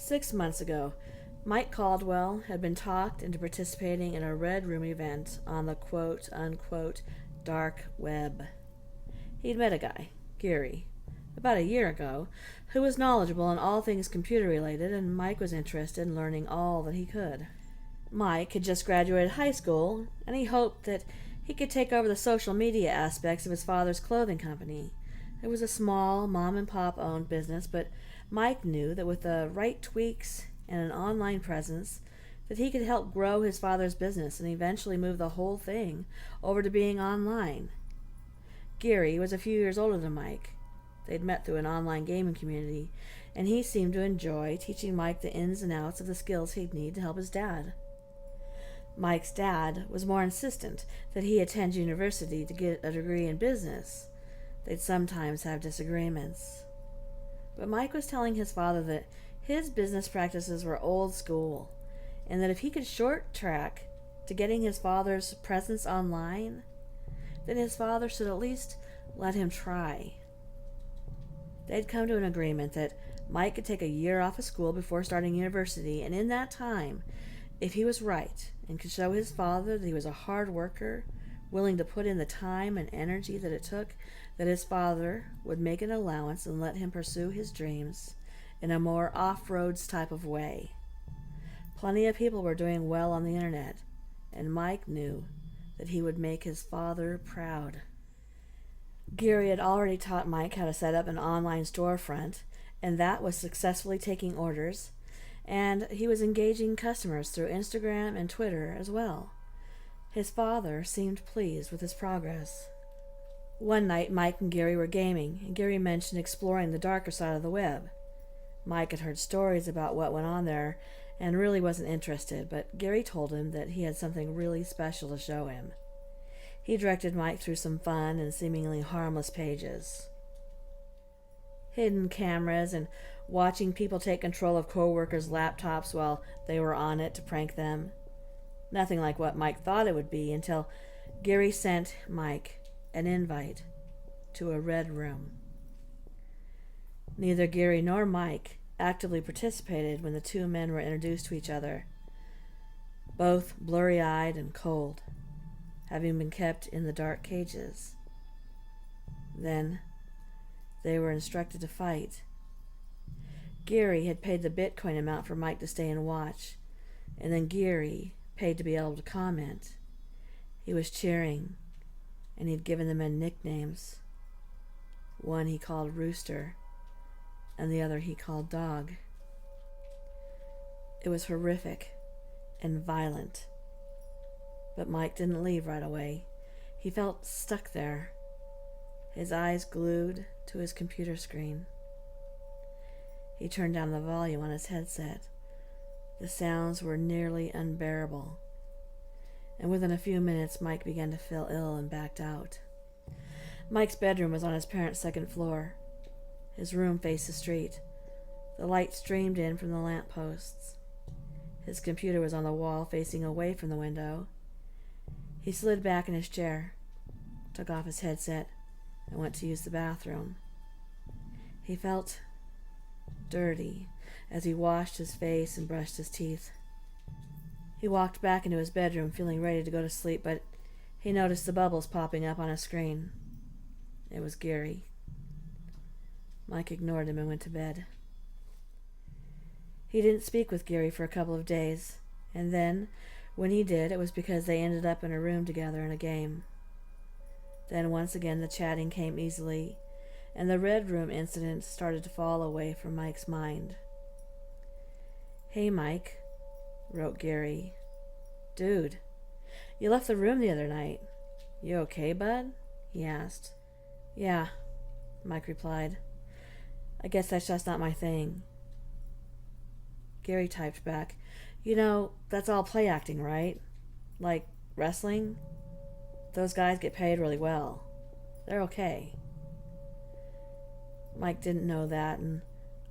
6 months ago, Mike Caldwell had been talked into participating in a Red Room event on the quote-unquote dark web. He'd met a guy, Geary, about a year ago, who was knowledgeable in all things computer-related, and Mike was interested in learning all that he could. Mike had just graduated high school, and he hoped that he could take over the social media aspects of his father's clothing company. It was a small, mom-and-pop owned business, but Mike knew that with the right tweaks and an online presence, that he could help grow his father's business and eventually move the whole thing over to being online. Geary was a few years older than Mike. They'd met through an online gaming community, and he seemed to enjoy teaching Mike the ins and outs of the skills he'd need to help his dad. Mike's dad was more insistent that he attend university to get a degree in business. They'd sometimes have disagreements. But Mike was telling his father that his business practices were old school, and that if he could short track to getting his father's presence online, then his father should at least let him try. They'd come to an agreement that Mike could take a year off of school before starting university, and in that time, if he was right and could show his father that he was a hard worker, willing to put in the time and energy that it took, that his father would make an allowance and let him pursue his dreams in a more off-roads type of way. Plenty of people were doing well on the internet, and Mike knew that he would make his father proud. Geary had already taught Mike how to set up an online storefront, and that was successfully taking orders, and he was engaging customers through Instagram and Twitter as well. His father seemed pleased with his progress. One night, Mike and Geary were gaming, and Geary mentioned exploring the darker side of the web. Mike had heard stories about what went on there and really wasn't interested, but Geary told him that he had something really special to show him. He directed Mike through some fun and seemingly harmless pages. Hidden cameras and watching people take control of co-workers' laptops while they were on it to prank them. Nothing like what Mike thought it would be until Geary sent Mike an invite to a red room. Neither Geary nor Mike actively participated when the two men were introduced to each other, both blurry-eyed and cold, having been kept in the dark cages. Then they were instructed to fight. Geary had paid the Bitcoin amount for Mike to stay and watch, and then Geary paid to be able to comment. He was cheering, and he'd given the men nicknames. One he called Rooster, and the other he called Dog. It was horrific and violent. But Mike didn't leave right away. He felt stuck there, his eyes glued to his computer screen. He turned down the volume on his headset. The sounds were nearly unbearable. And within a few minutes, Mike began to feel ill and backed out. Mike's bedroom was on his parents' second floor. His room faced the street. The light streamed in from the lamp posts. His computer was on the wall facing away from the window. He slid back in his chair, took off his headset, and went to use the bathroom. He felt dirty as he washed his face and brushed his teeth. He walked back into his bedroom feeling ready to go to sleep, but he noticed the bubbles popping up on his screen. It was Geary. Mike ignored him and went to bed. He didn't speak with Geary for a couple of days, and then, when he did, it was because they ended up in a room together in a game. Then once again the chatting came easily, and the Red Room incident started to fall away from Mike's mind. "Hey, Mike," wrote Geary. "Dude, you left the room the other night. You okay, bud?" he asked. "Yeah," Mike replied. "I guess that's just not my thing." Geary typed back, "You know, that's all play acting, right? Like wrestling? Those guys get paid really well. They're okay." Mike didn't know that and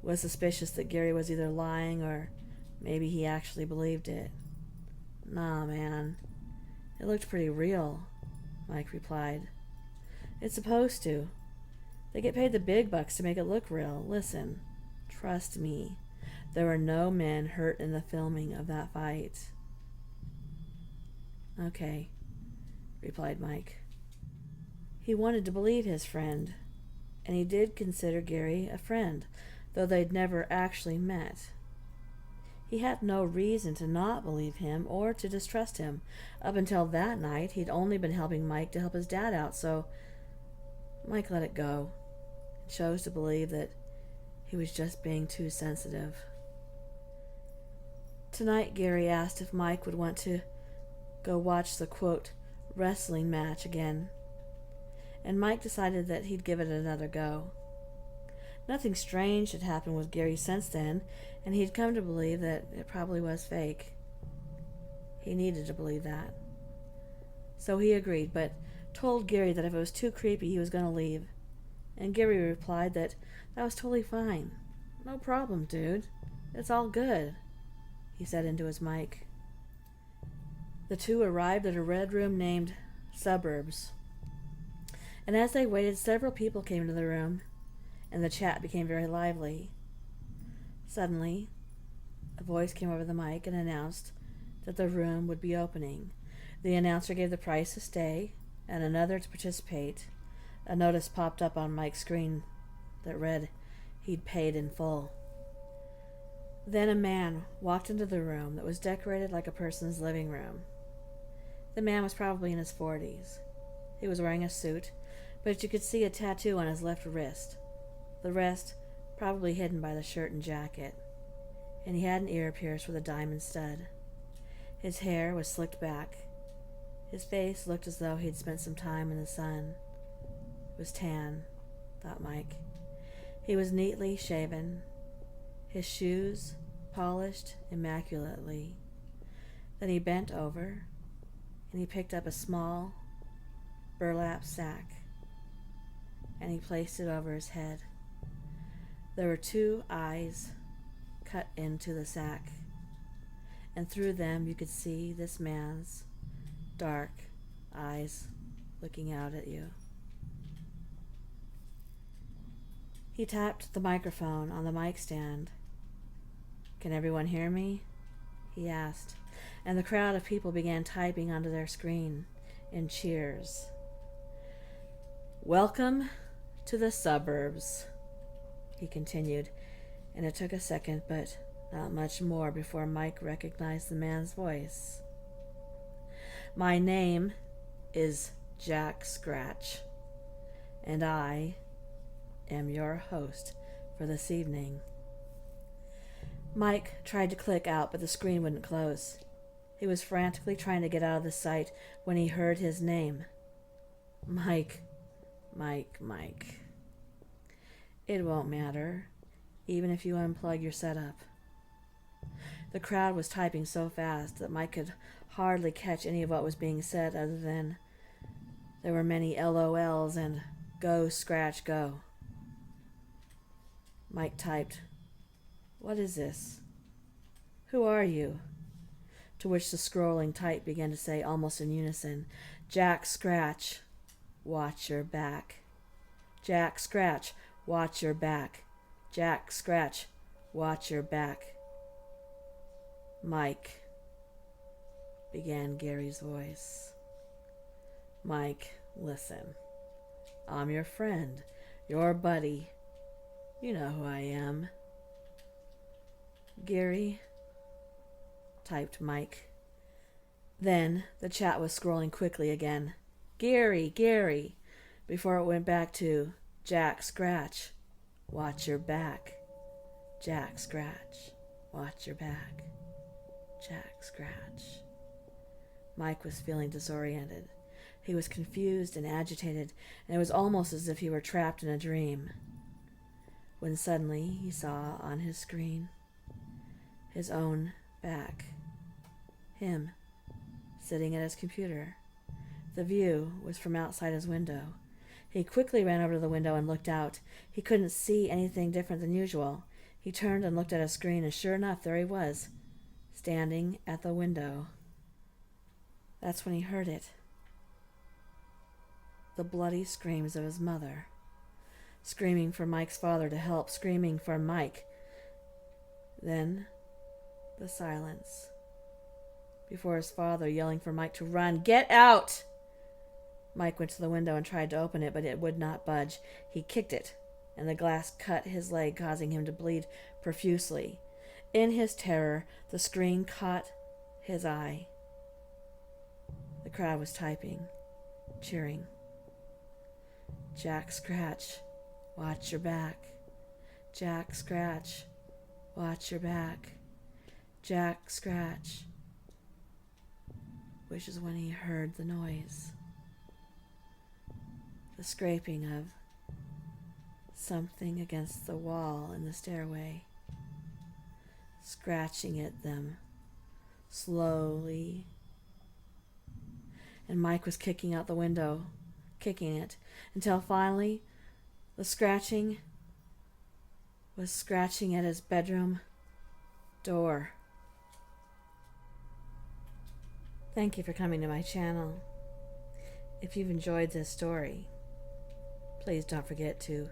was suspicious that Geary was either lying or maybe he actually believed it. "Nah, man. It looked pretty real," Mike replied. "It's supposed to. They get paid the big bucks to make it look real. Listen, trust me. There were no men hurt in the filming of that fight. Okay, replied Mike. He wanted to believe his friend, and he did consider Geary a friend, though they'd never actually met. He had no reason to not believe him or to distrust him. Up until that night, he'd only been helping Mike to help his dad out, so Mike let it go and chose to believe that he was just being too sensitive. Tonight, Geary asked if Mike would want to go watch the, quote, wrestling match again, and Mike decided that he'd give it another go. Nothing strange had happened with Geary since then, and he'd come to believe that it probably was fake. He needed to believe that. So he agreed, but told Geary that if it was too creepy, he was going to leave. And Geary replied that was totally fine. No problem, dude. It's all good, he said into his mic. The two arrived at a red room named Suburbs. And as they waited, several people came into the room, and the chat became very lively. Suddenly, a voice came over the mic and announced that the room would be opening. The announcer gave the price to stay and another to participate. A notice popped up on Mike's screen that read he'd paid in full. Then a man walked into the room that was decorated like a person's living room. The man was probably in his 40s. He was wearing a suit, but you could see a tattoo on his left wrist. The rest probably hidden by the shirt and jacket. And he had an ear pierced with a diamond stud. His hair was slicked back. His face looked as though he'd spent some time in the sun. It was tan, thought Mike. He was neatly shaven, his shoes polished immaculately. Then he bent over and he picked up a small burlap sack and he placed it over his head. There were 2 eyes cut into the sack, and through them you could see this man's dark eyes looking out at you. He tapped the microphone on the mic stand. "Can everyone hear me?" he asked, and the crowd of people began typing onto their screen in cheers. "Welcome to the suburbs," he continued, and it took a second, but not much more, before Mike recognized the man's voice. "My name is Jack Scratch, and I am your host for this evening." Mike tried to click out, but the screen wouldn't close. He was frantically trying to get out of the sight when he heard his name. Mike. Mike. "It won't matter, even if you unplug your setup." The crowd was typing so fast that Mike could hardly catch any of what was being said, other than there were many LOLs and "Go, Scratch, go." Mike typed, "What is this? Who are you?" To which the scrolling type began to say almost in unison, "Jack Scratch, watch your back. Jack Scratch, watch your back. Jack Scratch, watch your back." "Mike," began Gary's voice. "Mike, listen. I'm your friend, your buddy. You know who I am." "Geary," typed Mike. Then the chat was scrolling quickly again. Geary, before it went back to Jack Scratch, watch your back. Jack Scratch, watch your back. Jack Scratch. Mike was feeling disoriented. He was confused and agitated, and it was almost as if he were trapped in a dream. When suddenly he saw on his screen his own back. Him, sitting at his computer. The view was from outside his window. He quickly ran over to the window and looked out. He couldn't see anything different than usual. He turned and looked at his screen, and sure enough, there he was, standing at the window. That's when he heard it. The bloody screams of his mother. Screaming for Mike's father to help, screaming for Mike. Then the silence. Before his father yelling for Mike to run. "Get out!" Mike went to the window and tried to open it, but it would not budge. He kicked it, and the glass cut his leg, causing him to bleed profusely. In his terror, the screen caught his eye. The crowd was typing, cheering. "Jack Scratch, watch your back. Jack Scratch, watch your back. Jack Scratch." Which is when he heard the noise. The scraping of something against the wall in the stairway, scratching at them slowly. And Mike was kicking out the window, kicking it, until finally the scratching was scratching at his bedroom door. Thank you for coming to my channel. If you've enjoyed this story, please don't forget to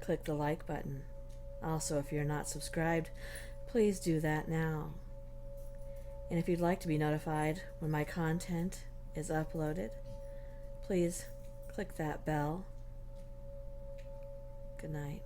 click the like button. Also, if you're not subscribed, please do that now. And if you'd like to be notified when my content is uploaded, please click that bell. Good night.